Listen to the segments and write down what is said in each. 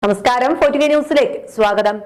നമസ്കാരം. 14 ന്യൂസിലേക്ക് സ്വാഗതം.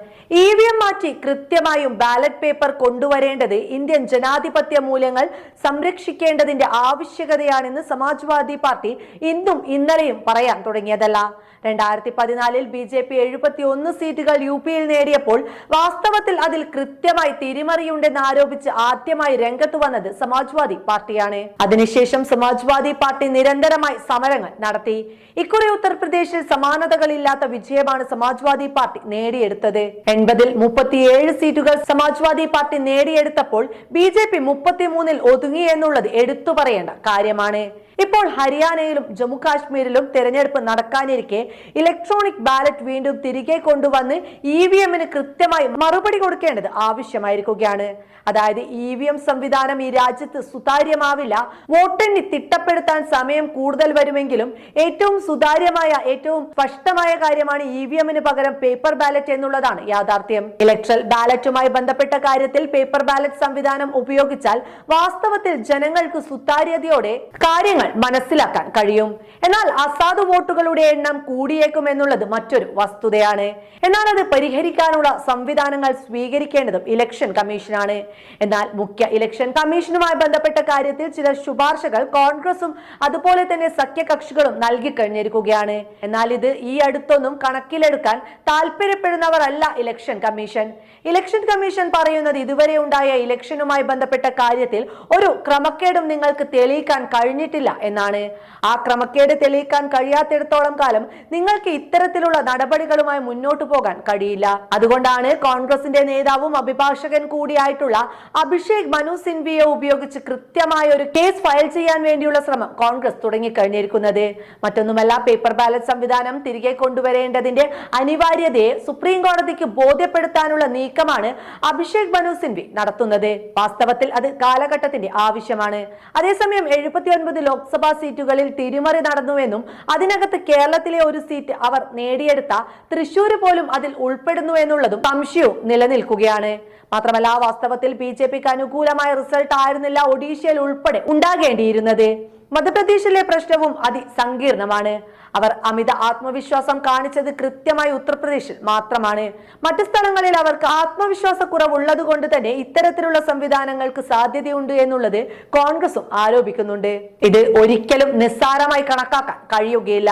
EVM മാറ്റി കൃത്യമായും ബാലറ്റ് പേപ്പർ കൊണ്ടുവരേണ്ടത് ഇന്ത്യൻ ജനാധിപത്യ മൂല്യങ്ങൾ സംരക്ഷിക്കേണ്ടതിന്റെ ആവശ്യകതയാണെന്ന് സമാജ്വാദി പാർട്ടി ഇന്നും ഇന്നലെയും പറയാൻ തുടങ്ങിയതല്ല. 2014 BJP 71 സീറ്റുകൾ UP-യിൽ നേടിയപ്പോൾ വാസ്തവത്തിൽ അതിൽ കൃത്യമായി തിരിമറിയുണ്ടെന്ന് ആരോപിച്ച് ആദ്യമായി രംഗത്ത് വന്നത് സമാജ്വാദി പാർട്ടിയാണ്. അതിനുശേഷം സമാജ്വാദി പാർട്ടി നിരന്തരമായി സമരങ്ങൾ നടത്തി. ഇക്കുറി ഉത്തർപ്രദേശിൽ സമാനതകളില്ലാത്ത വിജയമാണ് സമാജ്വാദി പാർട്ടി നേടിയെടുത്തത്. 80-ൽ 37 സീറ്റുകൾ സമാജ്വാദി പാർട്ടി നേടിയെടുത്തപ്പോൾ BJP 33-ൽ ഒതുങ്ങി എന്നുള്ളത് എടുത്തു പറയേണ്ട കാര്യമാണ്. ഇപ്പോൾ ഹരിയാനയിലും ജമ്മു കാശ്മീരിലും തെരഞ്ഞെടുപ്പ് നടക്കാനിരിക്കെ ഇലക്ട്രോണിക് ബാലറ്റ് വീണ്ടും തിരികെ കൊണ്ടുവന്ന് EVM-ന് കൃത്യമായി മറുപടി കൊടുക്കേണ്ടത് ആവശ്യമായിരിക്കുകയാണ്. അതായത് EVM സംവിധാനം ഈ രാജ്യത്ത് സുതാര്യമാവില്ല. വോട്ടെണ്ണി തിട്ടപ്പെടുത്താൻ സമയം കൂടുതൽ വരുമെങ്കിലും ഏറ്റവും സുതാര്യമായ ഏറ്റവും സ്പഷ്ടമായ കാര്യമാണ് EVM-ന് പകരം പേപ്പർ ബാലറ്റ് എന്നുള്ളതാണ് യാഥാർത്ഥ്യം. ഇലക്ട്രൽ ബാലറ്റുമായി ബന്ധപ്പെട്ട കാര്യത്തിൽ പേപ്പർ ബാലറ്റ് സംവിധാനം ഉപയോഗിച്ചാൽ വാസ്തവത്തിൽ ജനങ്ങൾക്ക് സുതാര്യതയോടെ കാര്യങ്ങൾ മനസ്സിലാക്കാൻ കഴിയും. എന്നാൽ അസാധു വോട്ടുകളുടെ എണ്ണം കൂടിയേക്കും എന്നുള്ളത് മറ്റൊരു വസ്തുതയാണ്. എന്നാൽ അത് പരിഹരിക്കാനുള്ള സംവിധാനങ്ങൾ സ്വീകരിക്കേണ്ടതും ഇലക്ഷൻ കമ്മീഷനാണ്. എന്നാൽ മുഖ്യ ഇലക്ഷൻ കമ്മീഷനുമായി ബന്ധപ്പെട്ട കാര്യത്തിൽ ചില ശുപാർശകൾ കോൺഗ്രസും അതുപോലെ തന്നെ സഖ്യകക്ഷികളും നൽകി കഴിഞ്ഞിരിക്കുകയാണ്. എന്നാൽ ഇത് ഈ അടുത്തൊന്നും കണക്കിലെടുക്കാൻ താല്പര്യപ്പെടുന്നവർ അല്ല ഇലക്ഷൻ കമ്മീഷൻ. ഇലക്ഷൻ കമ്മീഷൻ പറയുന്നത് ഇതുവരെ ഉണ്ടായ ഇലക്ഷനുമായി ബന്ധപ്പെട്ട കാര്യത്തിൽ ഒരു ക്രമക്കേടും നിങ്ങൾക്ക് തെളിയിക്കാൻ കഴിഞ്ഞിട്ടില്ല എന്നാണ്. ആ ക്രമക്കേട് തെളിയിക്കാൻ കഴിയാത്തിടത്തോളം കാലം നിങ്ങൾക്ക് ഇത്തരത്തിലുള്ള നടപടികളുമായി മുന്നോട്ടു പോകാൻ കഴിയില്ല. അതുകൊണ്ടാണ് കോൺഗ്രസിന്റെ നേതാവും അഭിഭാഷകൻ കൂടിയായിട്ടുള്ള അഭിഷേക് മനു സിൻവിയെ ഉപയോഗിച്ച് കൃത്യമായ ഒരു കേസ് ഫയൽ ചെയ്യാൻ വേണ്ടിയുള്ള ശ്രമം കോൺഗ്രസ് തുടങ്ങിക്കഴിഞ്ഞിരിക്കുന്നത്. മറ്റൊന്നുമല്ല, പേപ്പർ ബാലറ്റ് സംവിധാനം തിരികെ കൊണ്ടുവരേണ്ടതിന്റെ അനിവാര്യതയെ സുപ്രീം കോടതിക്ക് ബോധ്യപ്പെടുത്താനുള്ള നീക്കമാണ് അഭിഷേക് മനു സിൻവി നടത്തുന്നത്. വാസ്തവത്തിൽ അത് കാലഘട്ടത്തിന്റെ ആവശ്യമാണ്. അതേസമയം 79 ലോക്സഭാ സീറ്റുകളിൽ തിരിമറി നടന്നുവെന്നും അതിനകത്ത് കേരളത്തിലെ ഒരു സീറ്റ് അവർ നേടിയെടുത്ത തൃശ്ശൂര് പോലും അതിൽ ഉൾപ്പെടുന്നു എന്നുള്ളതും സംശയവും നിലനിൽക്കുകയാണ്. മാത്രമല്ല, വാസ്തവത്തിൽ BJP-ക്ക് അനുകൂലമായ റിസൾട്ട് ആയിരുന്നില്ല ഒഡീഷയിൽ ഉൾപ്പെടെ ഉണ്ടാകേണ്ടിയിരുന്നത്. മധ്യപ്രദേശിലെ പ്രശ്നവും അതിസങ്കീർണമാണ്. അവർ അമിത ആത്മവിശ്വാസം കാണിച്ചത് കൃത്യമായി ഉത്തർപ്രദേശിൽ മാത്രമാണ്. മറ്റു സ്ഥലങ്ങളിൽ അവർക്ക് ആത്മവിശ്വാസക്കുറവുള്ളത് കൊണ്ട് തന്നെ ഇത്തരത്തിലുള്ള സംവിധാനങ്ങൾക്ക് സാധ്യതയുണ്ട് എന്നുള്ളത് കോൺഗ്രസും ആരോപിക്കുന്നുണ്ട്. ഇത് ഒരിക്കലും നിസ്സാരമായി കണക്കാക്കാൻ കഴിയുകയില്ല.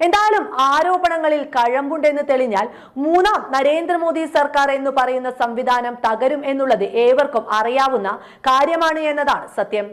എന്തായാലും ആരോപണങ്ങളിൽ കഴമ്പുണ്ടെന്ന് തെളിഞ്ഞാൽ മൂന്നാം നരേന്ദ്രമോദി സർക്കാർ എന്ന് പറയുന്ന സംവിധാനം തകരും എന്നുള്ളത് ഏവർക്കും അറിയാവുന്ന കാര്യമാണ് എന്നതാണ് സത്യം.